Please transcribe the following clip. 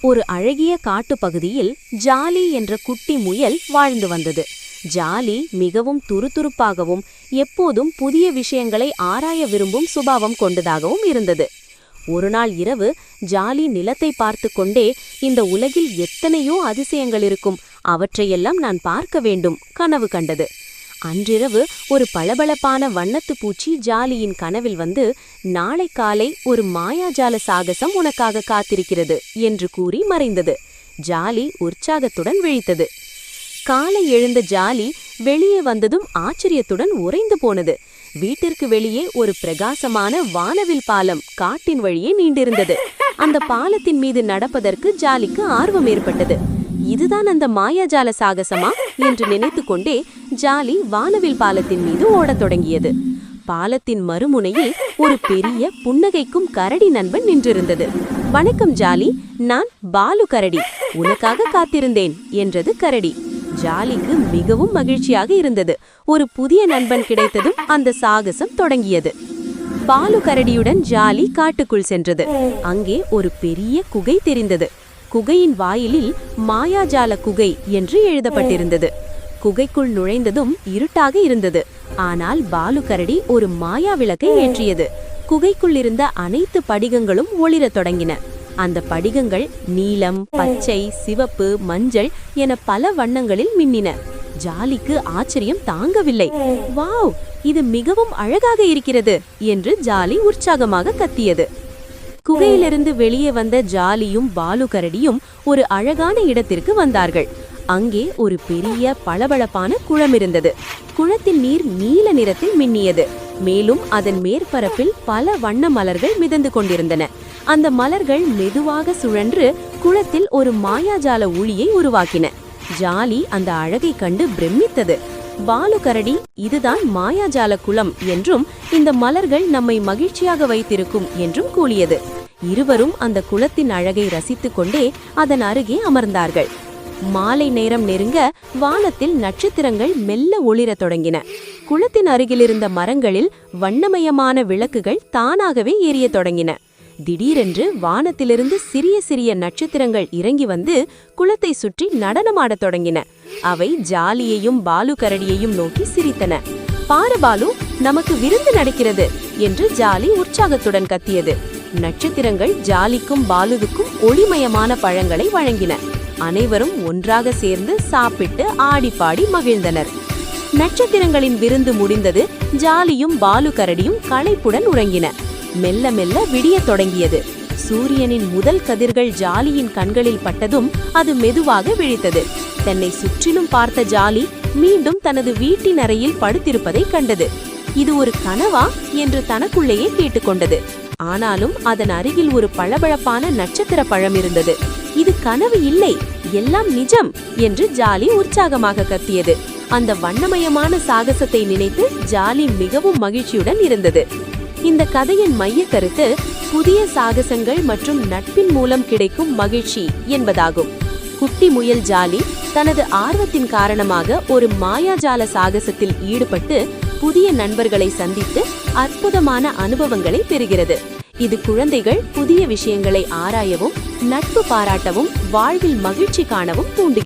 ஒரு அழகிய காட்டுப்பகுதியில் ஜாலி என்ற குட்டி முயல் வாழ்ந்து வந்தது. ஜாலி மிகவும் துருதுருப்பாகவும் எப்போதும் புதிய விஷயங்களை ஆராய விரும்பும் சுபாவம் கொண்டதாகவும் இருந்தது. ஒருநாள் இரவு ஜாலி நிலத்தை பார்த்து கொண்டே, இந்த உலகில் எத்தனையோ அதிசயங்கள் இருக்கும், அவற்றையெல்லாம் நான் பார்க்க வேண்டும் கனவு கண்டது. அன்றிரவு ஒரு பளபளப்பான வண்ணத்து பூச்சி ஜாலியின் கனவில் வந்து, நாளை காலை ஒரு மாயாஜால சாகசம் உனக்காக காத்திருக்கிறது என்று கூறி மறைந்தது. ஜாலி உற்சாகத்துடன் விழித்தது. காலை எழுந்த ஜாலி வெளியே வந்ததும் ஆச்சரியத்துடன் உறைந்து போனது. வீட்டிற்கு வெளியே ஒரு பிரகாசமான வானவில் பாலம் காட்டின் வழியே நீண்டிருந்தது. அந்த பாலத்தின் மீது நடப்பதற்கு ஜாலிக்கு ஆர்வம் ஏற்பட்டது. இதுதான் அந்த மாயாஜால சாகசமா என்று நினைத்து கொண்டே ஜாலி வானவில் பாலத்தின் மீது ஓடத் தொடங்கியது. பாலத்தின் மறுமுனையில் ஒரு பெரிய புன்னகைக்கும் கரடி நண்பன் நின்றிருந்தது. வணக்கம் ஜாலி, நான் பாலு கரடி, உனக்காக காத்திருந்தேன் என்றது கரடி. ஜாலிக்கு மிகவும் மகிழ்ச்சியாக இருந்தது. ஒரு புதிய நண்பன் கிடைத்ததும் அந்த சாகசம் தொடங்கியது. பாலு கரடியுடன் ஜாலி காட்டுக்குள் சென்றது. அங்கே ஒரு பெரிய குகை தெரிந்தது. குகையின் வாயிலில் மாயாஜால குகை என்று எழுதப்பட்டிருந்தது. குகைக்குள் நுழைந்ததும் இருட்டாக இருந்தது. ஆனால் பாலு கரடி ஒரு மாயா விளக்கை ஏற்றியது. குகைக்குள் இருந்த அனைத்து படிகங்களும் ஒளிரத் தொடங்கின. அந்த படிகங்கள் நீலம், பச்சை, சிவப்பு, மஞ்சள் என பல வண்ணங்களில் மின்னின. ஜாலிக்கு ஆச்சரியம் தாங்கவில்லை. வாவ், இது மிகவும் அழகாக இருக்கிறது என்று ஜாலி உற்சாகமாக கத்தியது. குகையிலிருந்து வெளியே வந்த ஜாலியும் பாலு கரடியும் ஒரு அழகான இடத்திற்கு வந்தார்கள். அங்கே ஒரு பெரிய பளபளப்பான குளம் இருந்தது. குளத்தின் நீர் நீல நிறத்தில் மின்னியது. மேலும் அதன் மேற்பரப்பில் பல வண்ண மலர்கள் மிதந்து கொண்டிருந்தன. அந்த மலர்கள் மெதுவாக சுழன்று குளத்தில் ஒரு மாயாஜால ஒளியை உருவாக்கின. ஜாலி அந்த அழகை கண்டு பிரமித்தது. பாலு கரடி, இதுதான் மாயாஜால குளம் என்றும் இந்த மலர்கள் நம்மை மகிழ்ச்சியாக வைத்திருக்கும் என்றும் கூறியது. இருவரும் அந்த குளத்தின் அழகை ரசித்துக் கொண்டே அதன் அருகே அமர்ந்தார்கள். மாலை நேரம் நெருங்க வானத்தில் நட்சத்திரங்கள் மெல்ல ஒளிரத் தொடங்கின. குளத்தின் அருகிலிருந்த மரங்களில் வண்ணமயமான விளக்குகள் தானாகவே எரியத் தொடங்கின. திடீரென்று வானத்திலிருந்து சிறிய சிறிய நட்சத்திரங்கள் இறங்கி வந்து குளத்தை சுற்றி நடனமாடத் தொடங்கின. அவை ஜாலியையும் பாலு கரடியையும் நோக்கி சிரித்தன. பாரு பாலு, நமக்கு விருந்து நடக்கிறது என்று ஜாலி உற்சாகத்துடன் கத்தியது. நட்சத்திரங்கள் ஜாலிக்கும் பாலுவுக்கும் ஒளிமயமான பழங்களை வழங்கின. அனைவரும் ஒன்றாக சேர்ந்து சாப்பிட்டு ஆடிப்பாடி மகிழ்ந்தனர். நட்சத்திரங்களின் விருந்து முடிந்தது. ஜாலியும் பாலு கரடியும் களைப்புடன் உறங்கின. மெல்ல மெல்ல விடியத் தொடங்கியது. சூரியனின் முதல் கதிர்கள் ஜாலியின் கண்களில் பட்டதும் அது மெதுவாக விழித்தது. தன்னை சுற்றிலும் பார்த்த ஜாலி மீண்டும் தனது வீட்டின் அறையில் படுத்திருப்பதை கண்டது. இது ஒரு கனவா என்று தனக்குள்ளேயே கேட்டுக்கொண்டது. ஆனாலும் அதன் அருகில் ஒரு பளபளப்பான நட்சத்திர பழம் இருந்தது. இது கனவு இல்லை, எல்லாம் நிஜம் என்று ஜாலி உற்சாகமாக கத்தியது. அந்த வண்ணமயமான சாகசத்தை நினைத்து ஜாலி மிகவும் மகிழ்ச்சியுடன் இருந்தது. இந்த கதையின் மைய கருத்து புதிய சாகசங்கள் மற்றும் நட்பின் மூலம் கிடைக்கும் மகிழ்ச்சி என்பதாகும். குட்டி முயல் ஜாலி தனது ஆர்வத்தின் காரணமாக ஒரு மாயாஜால சாகசத்தில் ஈடுபட்டு புதிய நண்பர்களை சந்தித்து அற்புதமான அனுபவங்களை பெறுகிறது. இது குழந்தைகள் புதிய விஷயங்களை ஆராயவும், நட்பு பாராட்டவும், வாழ்வில் மகிழ்ச்சி காணவும் தூண்டுகிறது.